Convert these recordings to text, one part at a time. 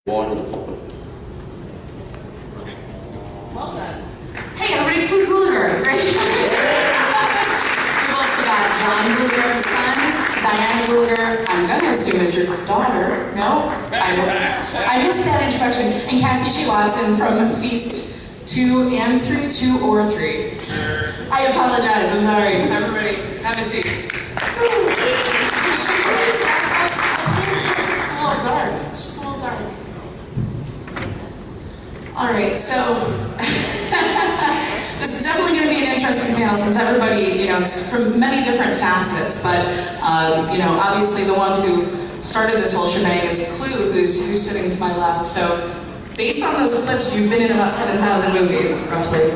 Wonderful. Well done. Hey, everybody, Gulager, right? We've also got John Gulager, his son, Diana Gulager, I'm going to assume is your daughter. No? I don't. I missed that introduction. And Cassie Shea Watson from Feast 2 and 3, 2 or 3. I apologize, I'm sorry. Everybody, have a seat. Ooh. Can you check the lights back up here? It's a little dark. It's just a little dark. All right, so this is definitely going to be an interesting panel since everybody, it's from many different facets, but, obviously the one who started this whole shebang is Clue, who's sitting to my left. So based on those clips, you've been in about 7,000 movies, roughly.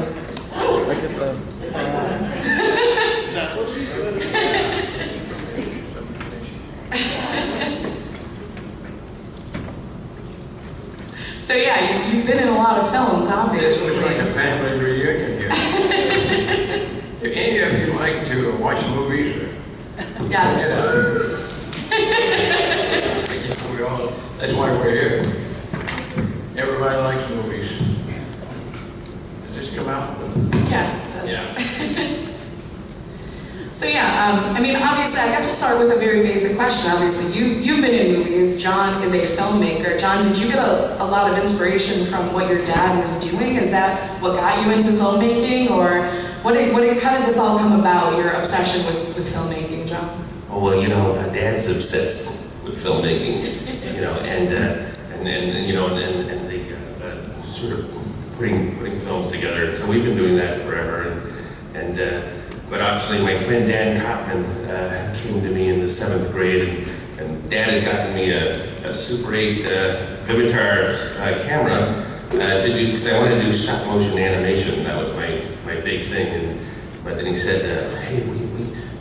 So yeah, you've been in a lot of films, obviously. It's like a family reunion here. Do any of you like to watch movies? Yes. That's why we're here. Everybody likes movies. Does this come out? Yeah, it does. Yeah. So yeah, obviously, I guess we'll start with a very basic question. Obviously, you've been in movies. John is a filmmaker. John, did you get a lot of inspiration from what your dad was doing? Is that what got you into filmmaking, or how did this all come about? Your obsession with filmmaking, John? Oh, well, Dad's obsessed with filmmaking, and the sort of putting films together. So we've been doing that forever, but actually my friend Dan Cotman came to me in the 7th grade, and Dad had gotten me a Super 8 Vivitar camera to do, because I wanted to do stop motion animation. That was my big thing. But then he said, hey,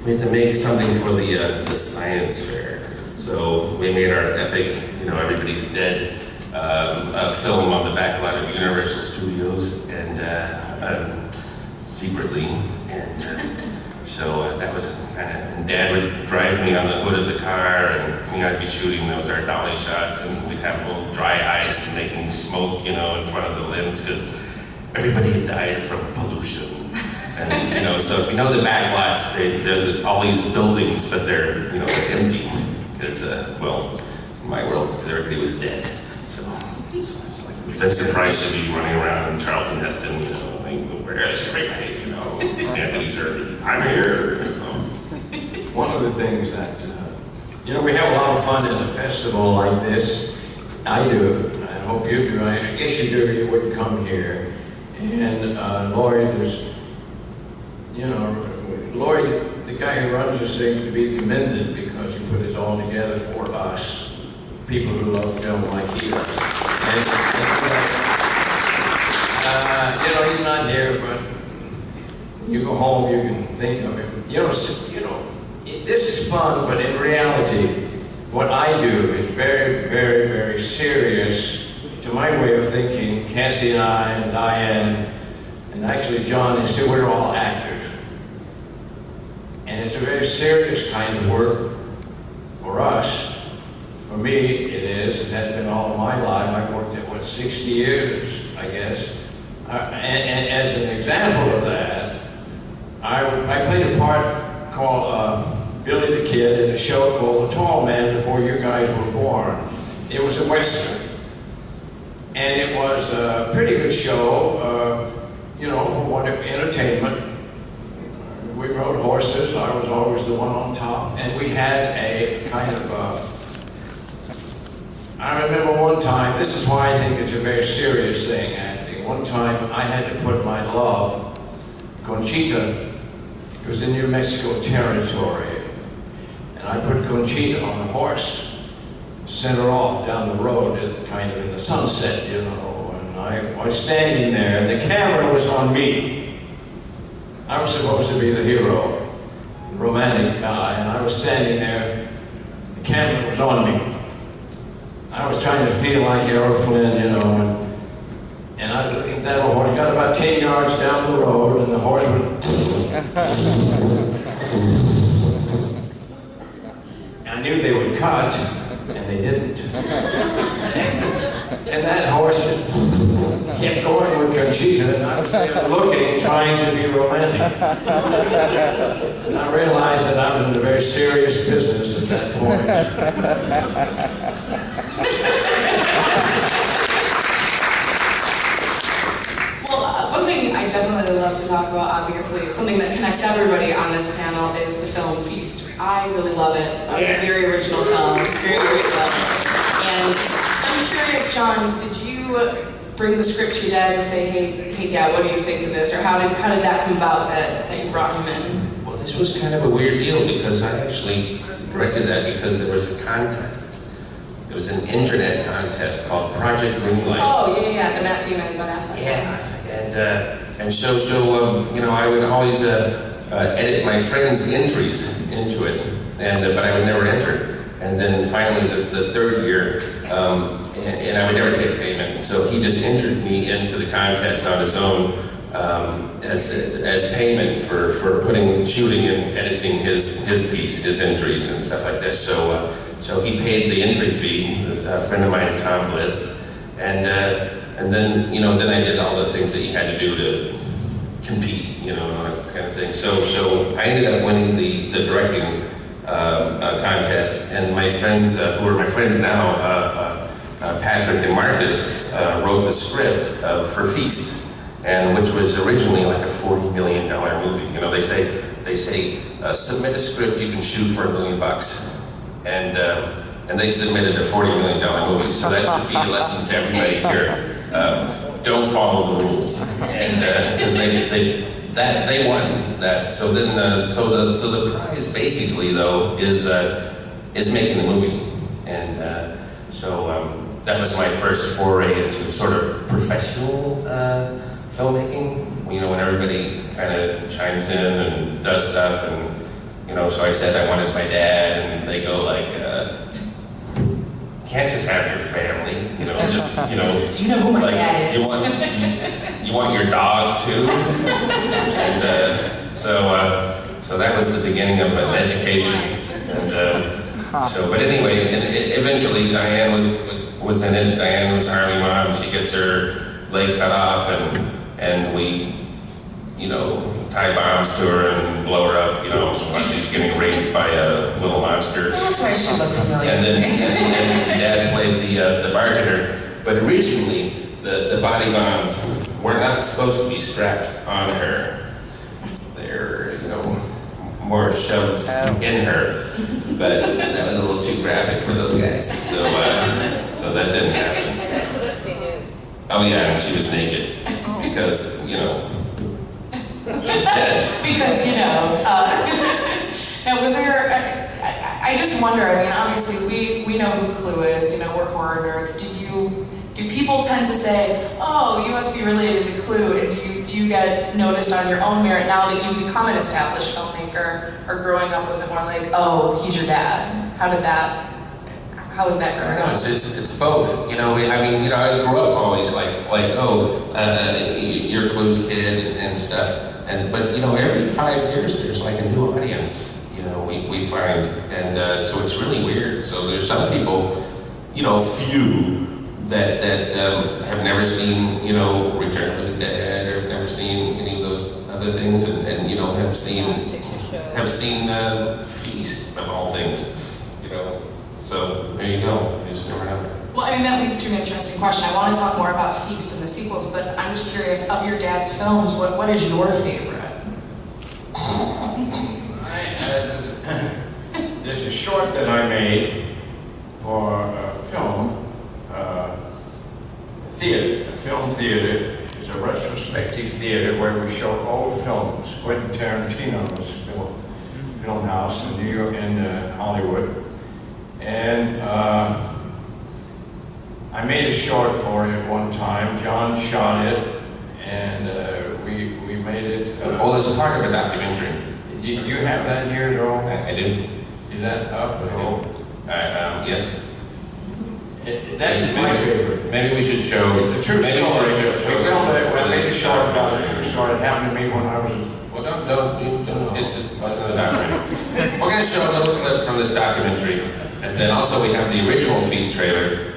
we have to make something for the science fair. So we made our epic, Everybody's Dead film on the back lot of Universal Studios, and secretly, and so that was kind of, and Dad would drive me on the hood of the car, and I'd be shooting, those are dolly shots, and we'd have a little dry ice making smoke, in front of the lens, because everybody had died from pollution. And, so if the back lots, they're all these buildings, but they're empty, because, in my world, because everybody was dead. So it's like Vincent Price should be running around, and Charlton Heston, where is everybody, Anthony Zerbe, I'm here. One of the things that, we have a lot of fun in a festival like this. I do, I hope you do. I guess you do, you wouldn't come here. And Lloyd is, Lloyd, the guy who runs this thing, to be commended because he put it all together for us, people who love film like he does. He's not here, but when you go home, you can think of him. This is fun, but in reality, what I do is very, very, very serious to my way of thinking. Cassie and I and Diane, and actually John and Sue, we're all actors. And it's a very serious kind of work for us. For me, it is. It has been all of my life. I've worked at, 60 years, I guess. And as an example of that, I played a part called Billy the Kid in a show called The Tall Man Before You Guys Were Born. It was a Western. And it was a pretty good show, for what entertainment. We rode horses. I was always the one on top. And we had a kind of I remember one time, this is why I think it's a very serious thing, acting. One time I had to put my love, Conchita, it was in New Mexico territory, and I put Conchita on a horse, sent her off down the road, kind of in the sunset, and I was standing there, and the camera was on me. I was supposed to be the hero, the romantic guy, and I was standing there, the camera was on me. I was trying to feel like Errol Flynn, and I was looking at that horse, got about 10 yards down the road, and the horse would... I knew they would cut, and they didn't. And that horse just kept going with Conchita, and I was there looking, trying to be romantic. And I realized that I was in a very serious business at that point. Well, one thing I definitely love to talk about, obviously, something that connects everybody on this panel is the film Feast. I really love it. That was a very original film, very original. And I'm curious, Sean, did you bring the script to your dad and say, hey Dad, what do you think of this? Or how did that come about that you brought him in? Well, this was kind of a weird deal because I actually directed that because there was a contest. There was an internet contest called Project Greenlight. Oh, yeah, the Matt Damon, Ben Affleck. Yeah, and so you know, I would always edit my friends' entries into it, but I would never enter. And then finally, the third year, and I would never take payment. So he just entered me into the contest on his own as payment for shooting and editing his piece, his entries and stuff like this. So he paid the entry fee. A friend of mine, Tom Bliss, and then then I did all the things that you had to do to compete, that kind of thing. So I ended up winning the directing contest, and my friends, who are my friends now, Patrick and Marcus, wrote the script for Feast, and which was originally like a $40 million movie. They say submit a script you can shoot for $1 million, and they submitted a $40 million movie. So that should be a lesson to everybody here. Don't follow the rules, and because they won that. So then, so the prize basically though is making the movie, and that was my first foray into sort of professional filmmaking. When everybody kind of chimes in and does stuff, and so I said I wanted my dad, and they go like, can't just have your family, Do you know who my dad is? You want your dog too? And so that was the beginning of an education. And but anyway, and eventually Diane was in it. Diane was Army mom. She gets her leg cut off, and we, tie bombs to her and blow her up, while she's getting raped by a little monster. That's why she looked familiar. And then Dad played the bartender. But originally, the body bombs were not supposed to be strapped on her. They're, more shoved in her. But that was a little too graphic for those guys. So that didn't happen. And that's supposed to be new. Oh yeah, and she was naked. Because, she's dead. Because, now was there, I just wonder, obviously we know who Clue is, we're horror nerds. Do people tend to say, oh, you must be related to Clue, and do you get noticed on your own merit now that you've become an established filmmaker, or growing up was it more like, oh, he's your dad? How was that growing up? It's both. I grew up always like you're Clue's kid and stuff. But every 5 years there's like a new audience. We find, and so it's really weird. So there's some people, few that have never seen Return of the Dead, or have never seen any of those other things, and have seen Feast of all things. So there you go. You just never know. Well, that leads to an interesting question. I want to talk more about Feast and the sequels, but I'm just curious, of your dad's films, what is your favorite? There's a short that I made for a film theater. It's a retrospective theater where we show old films. Quentin Tarantino's film house in New York and Hollywood. And I made a short for it one time. John shot it, and we made it. Well, it's part of a documentary. Do you have that here at all? I do. Is that up at all? Yes. That's my favorite. Maybe we should show. It's a true story. We filmed it. I made a short about a true story. It happened to me when I was. Well, don't. It's another documentary. We're going to show a little clip from this documentary, and then also we have the original Feast trailer,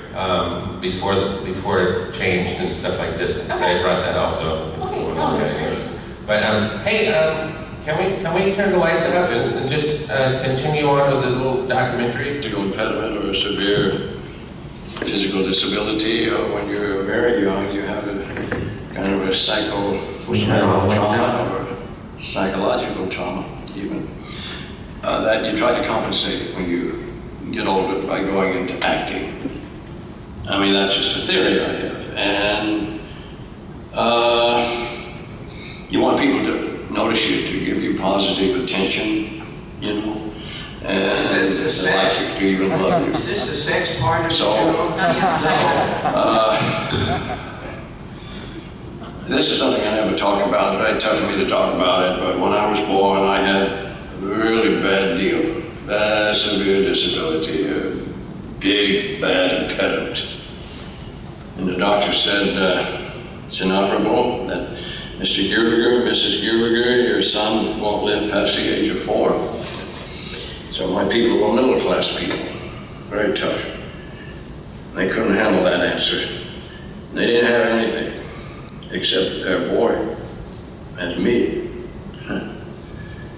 before it changed and stuff like this. Okay. I brought that also. Okay. One of Oh, the that's guys great. knows. But hey, can we turn the lights off and just continue on with the little documentary? Physical impediment or a severe physical disability, or when you're very young, you have a kind of a We turn all the lights trauma or psychological trauma, even that you try to compensate when you get older by going into acting. I mean, that's just a theory I have, and you want people to notice you, to give you positive attention, you know. And Is this a they like sex? you to even love you. Is this the sex part of the So- show? This is something I never talk about. It's very tough for me to talk about it, but when I was born, I had a really bad deal. Bad, severe disability, a big, bad impediment. And the doctor said, it's inoperable, that Mr. Gulager, Mrs. Gulager, your son won't live past the age of 4. So my people were middle class people, very tough. They couldn't handle that answer. They didn't have anything except their boy and me.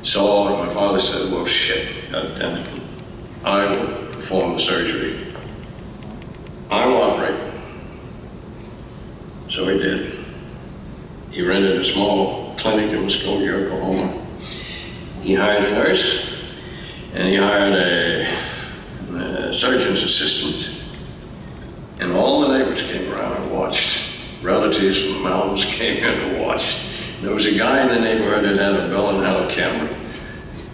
So my father said, well, shit, goddammit, I will perform the surgery. I will operate. So he did. He rented a small clinic in Gulager, Oklahoma. He hired a nurse, and he hired a surgeon's assistant. And all the neighbors came around and watched. Relatives from the mountains came in and watched. There was a guy in the neighborhood that had a Bell and Howell camera.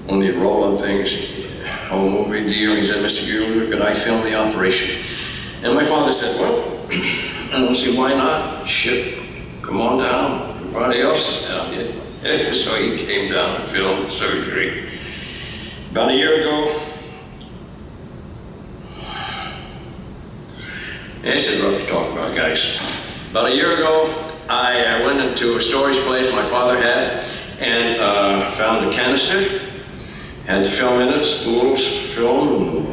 One of the roll-up things, whole movie deal. He said, Mr. Gulager, could I film the operation? And my father said, well, I don't see why not. Shit, come on down. Everybody else is down here. Yeah, so he came down and filmed the surgery. About a year ago, this is rough to talk about, guys. About a year ago, I went into a storage place my father had and found a canister, had the film in it, spools, film.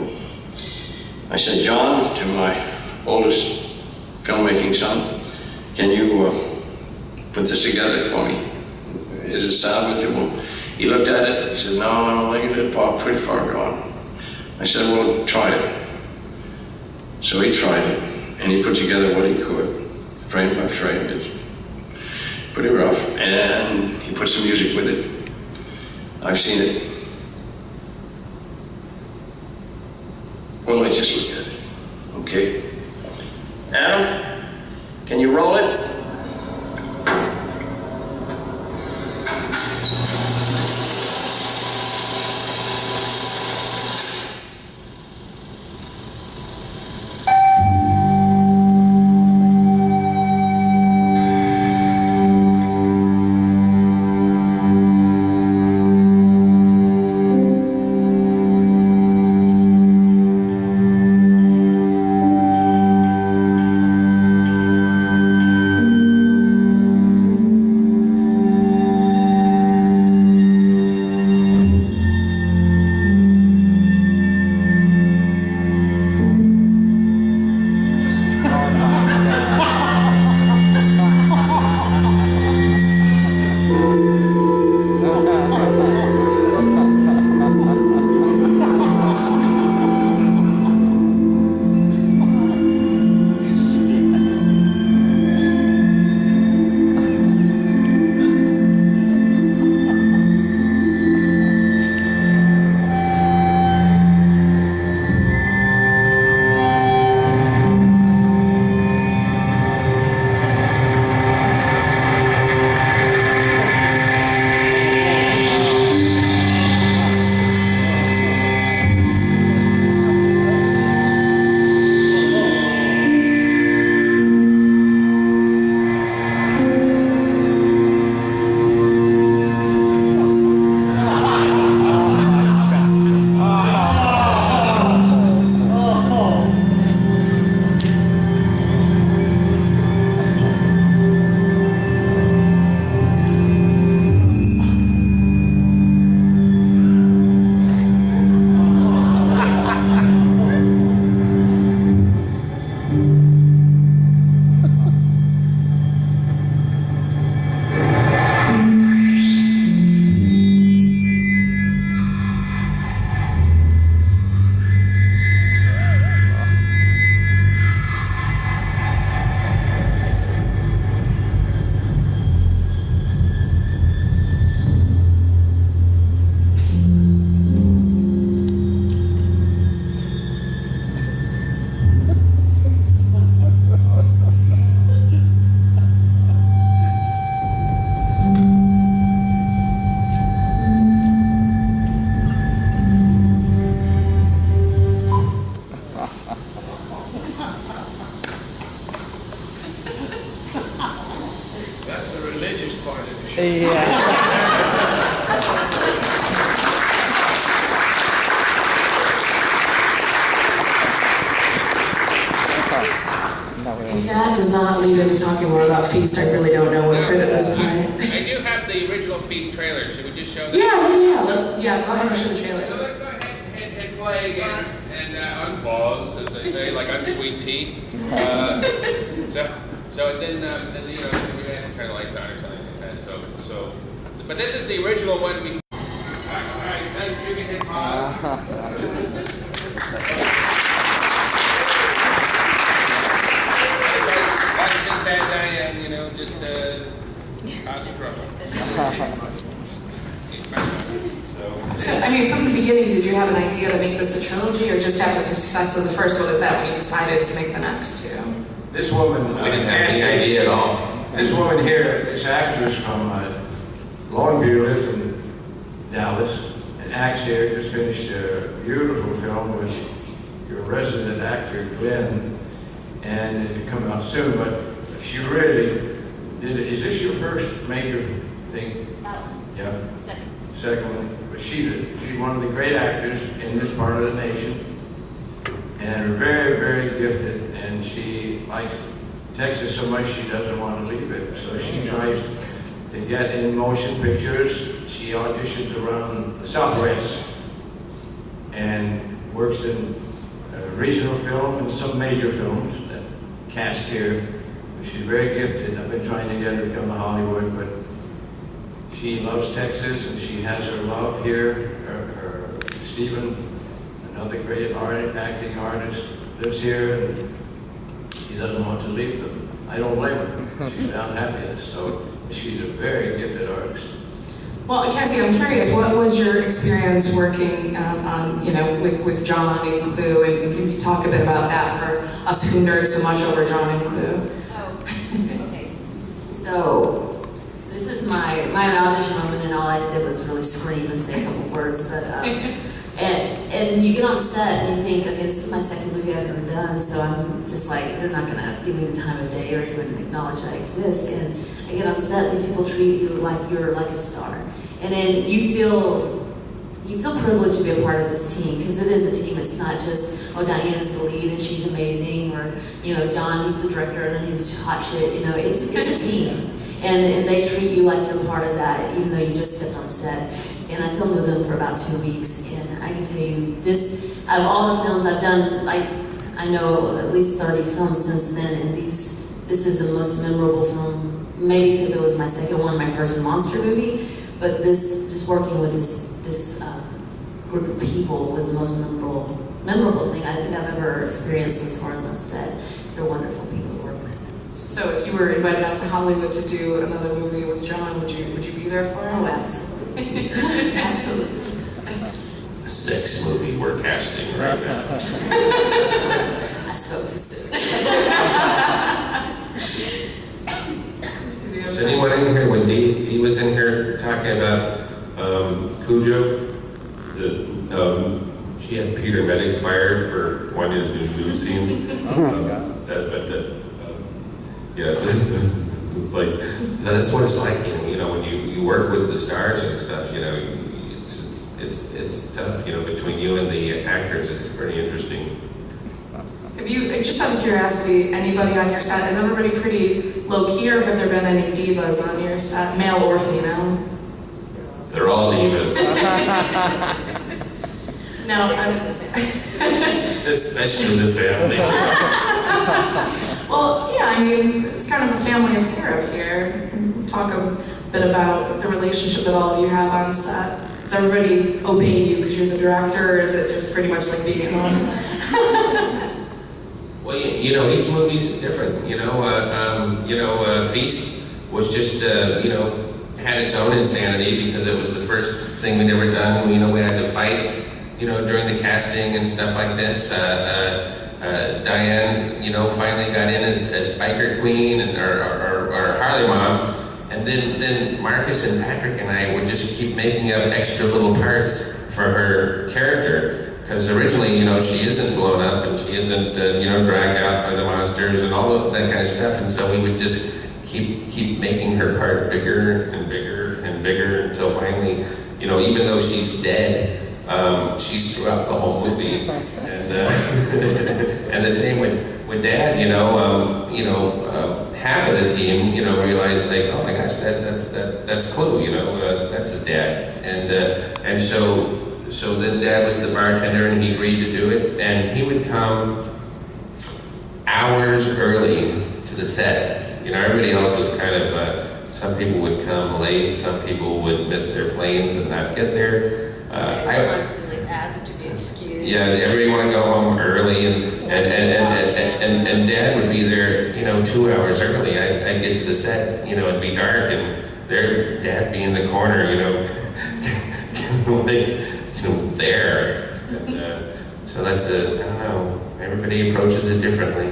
I said, John, to my oldest filmmaking son, can you put this together for me? Is it salvageable? He looked at it, he said, no, I don't think it is, pretty far gone. I said, well, try it. So he tried it, and he put together what he could, frame by frame. It's pretty rough, and he put some music with it. I've seen it. Well, let's just look at it, okay? Adam, can you roll it? If that does not lead into talking more about Feast, I really don't know what could at this point. I do have the original Feast trailer. Should we just show that? Yeah. Go ahead and show the So trailer. let's go ahead and play again and unpause, as they say, like unsweet tea. So and then you know we have to turn the lights on or something like that. But this is the original one before. All right, guys, you can hit pause. Like a big bad Diane, you know, just out of trouble. So, I mean, from the beginning, did you have an idea to make this a trilogy, or just after the success of the first one, is that when you decided to make the next two? This woman, We didn't have any idea at all. This woman here, this actress from Longview, lives in Dallas, and acts here, just finished a beautiful film with your resident actor, Glenn, and it'll come out soon, but she really did it. Is this your first major thing? That one. Yeah, Second. second one. But she's one of the great actors in this part of the nation, and very, very gifted, and she likes Texas so much she doesn't want to leave it, so she tries to get in motion pictures. She auditions around the Southwest and works in regional film and some major films that cast here. She's very gifted. I've been trying to get her to come to Hollywood, but she loves Texas and she has her love here. Her Stephen, another great acting artist, lives here and she doesn't want to leave them. I don't blame her. She's found happiness, so she's a very gifted artist. Well, Cassie, I'm curious, what was your experience working on, with John and Clue, and can you talk a bit about that for us who nerd so much over John and Clue? Oh, okay. So, this is my audition moment, and all I did was really scream and say a couple words, but, and you get on set and you think, okay, this is my second movie I've ever done, so I'm just like, they're not gonna give me the time of day or even acknowledge that I exist, and I get on set, these people treat you like you're like a star. And then you feel privileged to be a part of this team, because it is a team. It's not just, oh, Diane's the lead and she's amazing, or, John, he's the director and he's hot shit. It's a team. And they treat you like you're part of that, even though you just stepped on set. And I filmed with them for about 2 weeks, and I can tell you this, out of all the films I've done, I know at least 30 films since then, and this is the most memorable film, maybe because it was my second one, my first monster movie. But just working with this group of people was the most memorable thing I think I've ever experienced as far as on set. They're wonderful people to work with. So if you were invited out to Hollywood to do another movie with John, would you be there for it? Oh, absolutely. Absolutely. The sex movie we're casting right now. I spoke too soon. Is anyone in here, when Dee was in here talking about Cujo, she had Peter Medic fired for wanting to do nude scenes. Yeah, like, so that's what it's like, when you work with the stars and stuff, it's tough, between you and the actors, it's pretty interesting. Have you, just out of curiosity, anybody on your set, is everybody pretty low-key, or have there been any divas on your set, male or female? They're all divas. No, Especially the family. well, yeah, I mean, it's kind of a family affair up here. Talk a bit about the relationship that all of you have on set. Does everybody obey you because you're the director, or is it just pretty much like being at home? Well, each movie's different. Feast was just, had its own insanity because it was the first thing we'd ever done. We had to fight, during the casting and stuff like this. Diane, finally got in as biker queen or Harley mom. And then Marcus and Patrick and I would just keep making up extra little parts for her character. Because originally, she isn't blown up and she isn't, dragged out by the monsters and all of that kind of stuff. And so we would just keep making her part bigger and bigger and bigger until finally, even though she's dead, she's throughout the whole movie. And and the same with Dad. Half of the team, realized like, oh my gosh, that's Clue. That's his dad. And so then Dad was the bartender, and he agreed to do it. And he would come hours early to the set. Everybody else was kind of, some people would come late, some people would miss their planes and not get there. I constantly asked to be excused. Yeah, everybody want to go home early, and Dad would be there, 2 hours early. I'd get to the set, it'd be dark, and Dad be in the corner, there. And, so that's I don't know, everybody approaches it differently,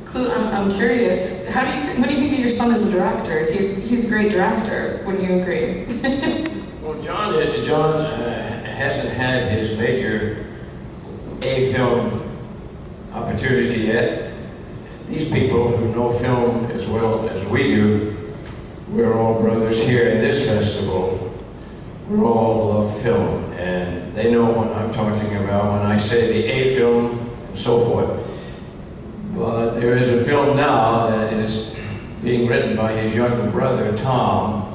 Clue, I'm curious, what do you think of your son as a director? He's a great director, wouldn't you agree? Well, John hasn't had his major A-film opportunity yet. These people who know film as well as we do, we're all brothers here in this festival. We all love film, and they know what I'm talking about when I say the A-film and so forth. But there is a film now that is being written by his younger brother, Tom,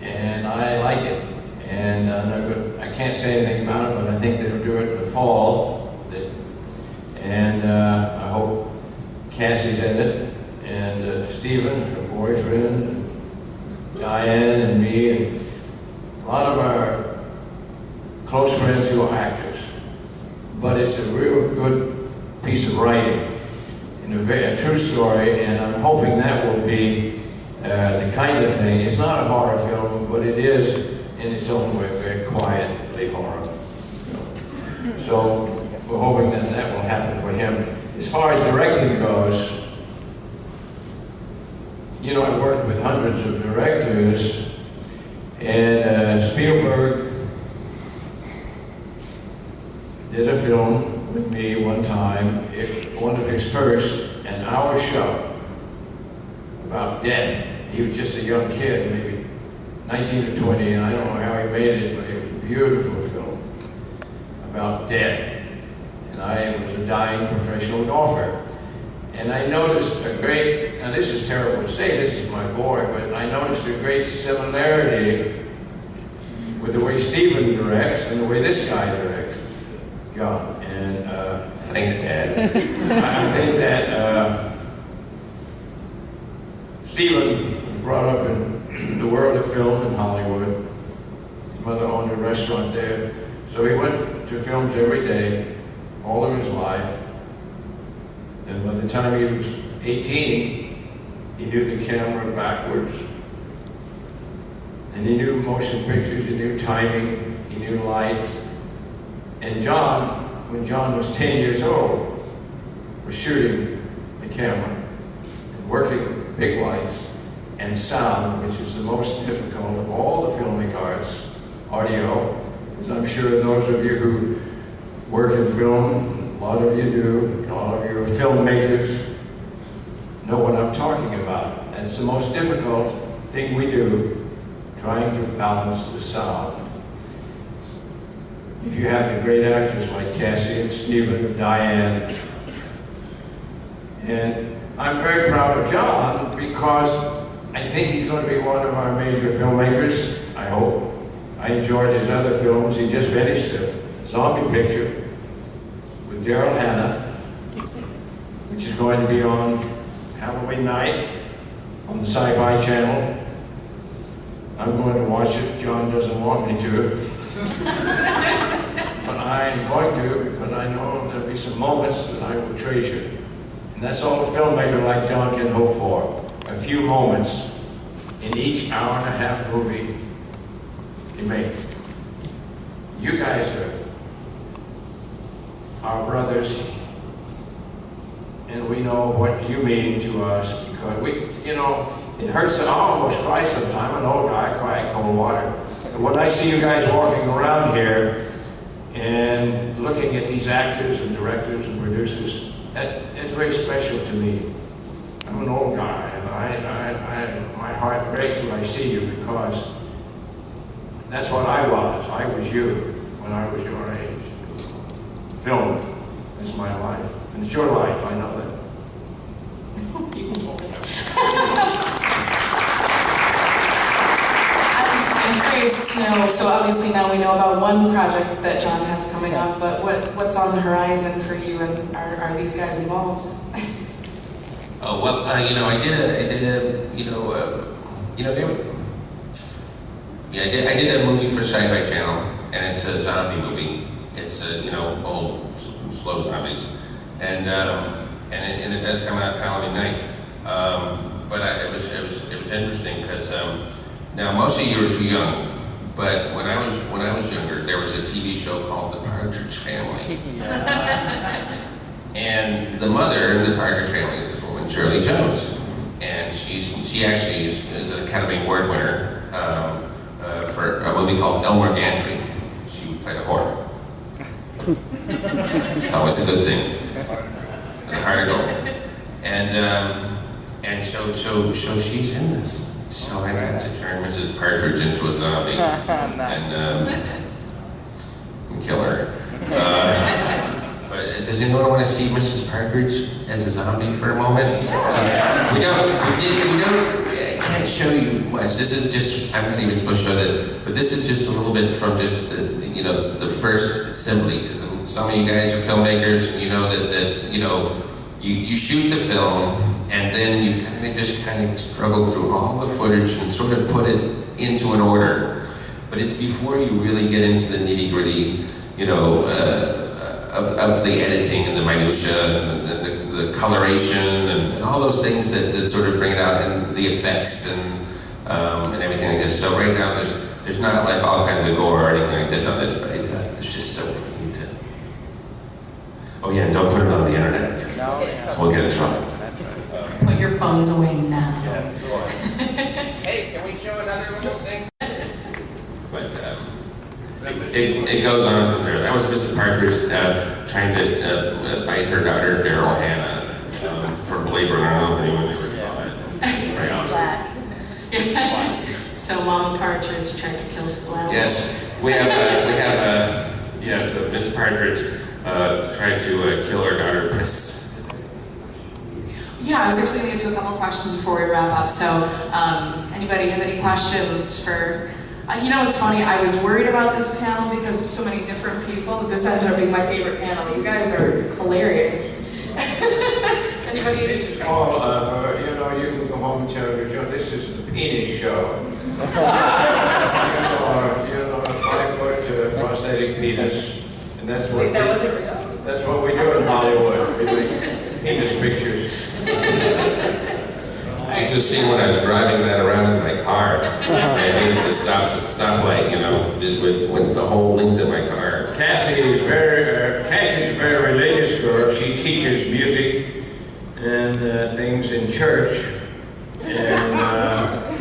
and I like it. And I can't say anything about it, but I think they'll do it in the fall. And I hope Cassie's in it, and Stephen, her boyfriend, and Diane, and me, and a lot of our close friends who are actors. But it's a real good piece of writing and a true story, and I'm hoping that will be the kind of thing. It's not a horror film, but it is in its own way very quietly horror. So we're hoping that will happen for him. As far as directing goes, I've worked with hundreds of directors, and Spielberg did a film with me one time, one of his first, an hour show about death. He was just a young kid, maybe 19 or 20, and I don't know how he made it, but it was a beautiful film about death. And I was a dying professional golfer. And I noticed now this is terrible to say, this is my boy, but I noticed a great similarity with the way Stephen directs and the way this guy directs, John. And thanks, Dad. I think that Stephen was brought up in the world of film in Hollywood. His mother owned a restaurant there. So he went to films every day, all of his life. And by the time he was 18, he knew the camera backwards. And he knew motion pictures, he knew timing, he knew lights. And when John was 10 years old, was shooting the camera and working big lights and sound, which is the most difficult of all the filmic arts, audio, as I'm sure those of you who work in film, a lot of you do, a lot of you are filmmakers, know what I'm talking about. And it's the most difficult thing we do, trying to balance the sound. If you have the great actors like Cassie and Stephen and Diane, and I'm very proud of John because I think he's going to be one of our major filmmakers, I hope. I enjoyed his other films. He just finished a zombie picture with Daryl Hannah, which is going to be on Halloween night on the Sci-Fi Channel. I'm going to watch it. John doesn't want me to. But I'm going to because I know there'll be some moments that I will treasure. And that's all a filmmaker like John can hope for. A few moments in each hour-and-a-half movie he makes. You guys are our brothers, and we know what you mean to us because it hurts. I almost cry sometimes. I'm an old guy, I cry in cold water. And when I see you guys walking around here and looking at these actors and directors and producers, that is very special to me. I I'm an old guy, and my heart breaks when I see you because that's what I was. I was you when I was your age. Film is my life, and it's your life, I know that. I'm curious to know, so obviously now we know about one project that John has coming up, but what's on the horizon for you, and are these guys involved? Oh, well, I did I did a movie for Sci-Fi Channel, and it's a zombie movie. It's old, slow zombies, and it does come out Halloween night. But it was interesting because now most of you are too young, but when I was younger, there was a TV show called The Partridge Family, and the mother in The Partridge Family is this woman Shirley Jones, and she actually is an Academy Award winner for a movie called Elmer Gantry. She played a whore. It's always a good thing. The heart of gold. And so she's in this. So I got to turn Mrs. Partridge into a zombie and kill her. But does anyone want to see Mrs. Partridge as a zombie for a moment? We can't show you much. This is just, I'm not even supposed to show this, but this is just a little bit from just the first assembly, because some of you guys are filmmakers, and you know that you shoot the film, and then you kind of struggle through all the footage and sort of put it into an order. But it's before you really get into the nitty-gritty, of the editing and the minutia and the coloration and all those things that sort of bring it out, and the effects and everything like this. So right now there's not like all kinds of gore or anything like this on this, but it's just so fun to. Oh yeah, and don't put it on the internet, because we'll get in trouble. Put your phones away now. Yeah, go on. Hey, can we show another little thing? But it goes on from there. That was Mrs. Partridge trying to bite her daughter, Daryl Hannah, for Blade Runner. I don't know if anyone ever saw it. It's very awesome. So Mama Partridge tried to kill Splash. Yes, we have so Miss Partridge tried to kill her daughter, Pris. Yeah, I was actually going to get to a couple of questions before we wrap up. So, anybody have any questions for? It's funny. I was worried about this panel because of so many different people, but this ended up being my favorite panel. You guys are hilarious. Anybody? This is called you can go home and tell your show. This is the penis show. You saw a 5-foot prosthetic penis, and that's what. Wait, that wasn't real? That's what we do in Hollywood. We make penis pictures. I used to see when I was driving that around in my car, and I needed to stop at the stoplight, with the whole length of my car. Cassie's a very religious girl. She teaches music and things in church, and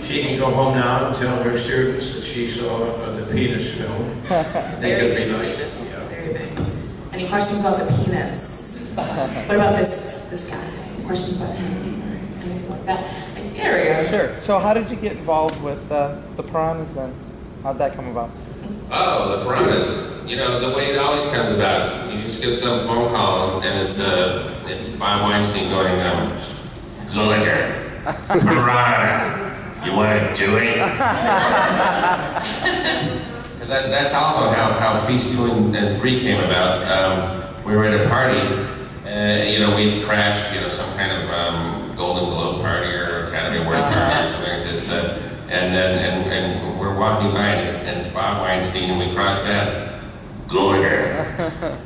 she can go home now and tell her students that she saw the penis film. I think Very it'd be big nice. penis. Very big. Any questions about the penis? What about this guy? Any questions about him or anything like that? There we go. Sure. So how did you get involved with the Prawns then? How'd that come about? Oh, the Piranhas. The way it always comes about, you just get some phone call, and it's Bob Weinstein going, Gulager, Piranha, you want to do it? Because that's also how Feast 2 and 3 came about. We were at a party, we crashed, some kind of Golden Globe party or Academy Award party or something like this, and we're walking by, and it's Bob Weinstein, and we cross paths. Gulager,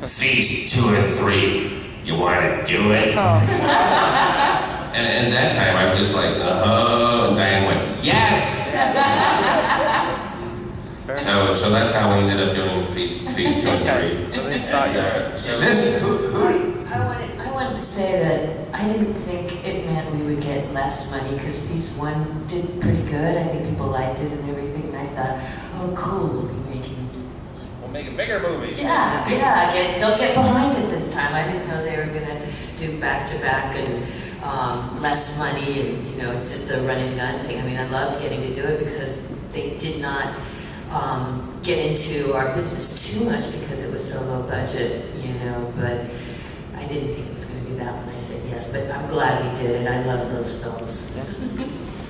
Feast 2 and 3, you want to do it? And that time I was just like, and Diane went, yes! So that's how we ended up doing Feast 2 and 3. So they thought you were. I wanted to say that I didn't think it meant we would get less money, because Feast 1 did pretty good. I think people liked it and everything, and I thought, oh cool, we'll be making... We'll make a bigger movie. They'll get behind it this time. I didn't know they were going to do back-to-back and less money and, you know, just the running gun thing. I mean, I loved getting to do it because they did not get into our business too much because it was so low budget, you know, but I didn't think it was going to be that when I said yes, but I'm glad we did it. I love those films.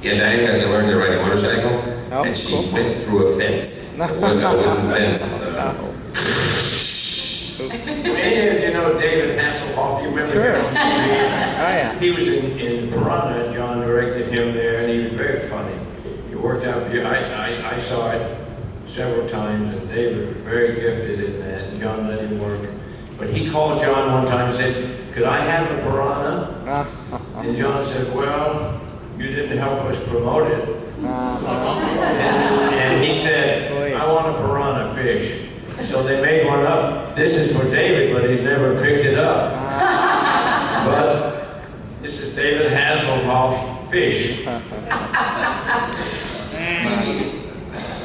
Yeah, Diane got to learn to ride a motorcycle, Oh, and she cool. went through a fence, a wooden fence. And, you know, David Hasselhoff, you remember Sure. him? Oh, yeah. He was in Piranha. John directed him there, and he was very funny. He worked out. I saw it several times, and David was very gifted in that. And John let him work, but he called John one time and said, "Could I have a piranha?" And John said, "Well, you didn't help us promote it." And he said, "I want a piranha fish." So they made one up. This is for David, but he's never picked it up. But this is David Hasselhoff's fish. Maybe.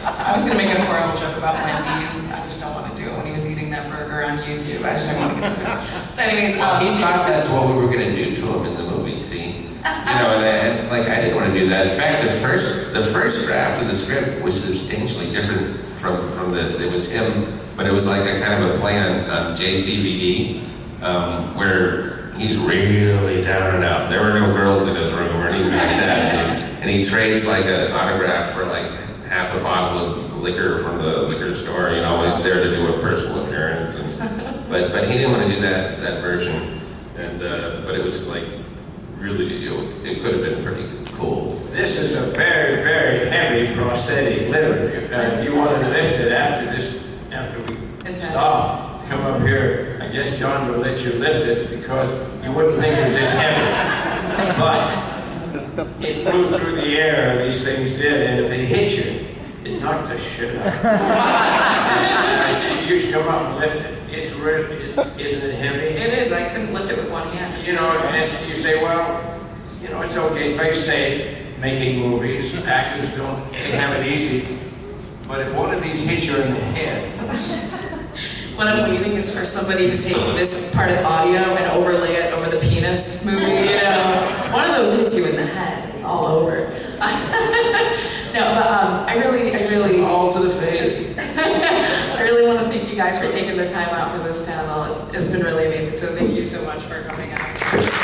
I was gonna make a horrible joke about Wendy's. I just don't want to do it when he was eating that burger on YouTube. I just don't want to get into it. But anyways, He thought that's what we were going to do to him in the movie, see? You know, and I didn't want to do that. In fact, the first draft of the script was substantially different from this. It was him, but it was like a kind of a play on JCVD, where he's really down and out. There were no girls in his room or anything like that. And he trades like an autograph for like half a bottle of liquor from the liquor store. You know, he's there to do a personal appearance. And, but he didn't want to do that version. And but it was like really, it could have been pretty cool. This is a very, very heavy prosthetic, literally. If you want to lift it after we stop, come up here. I guess John will let you lift it because you wouldn't think it was this heavy. But it flew through the air, these things did, and if they hit you, it knocked the shit out. You should come up and lift it. It's really, isn't it heavy? it is. I couldn't lift it with one hand. You know, and you say, well, you know, it's okay, it's very safe making movies. Actors they have it easy. But if one of these hits you in the head, What I'm waiting is for somebody to take this part of the audio and overlay it over the penis movie, you know. One of those hits you in the head, it's all over. No, but I really All to the face. I really want to thank you guys for taking the time out for this panel. It's been really amazing, so thank you so much for coming out.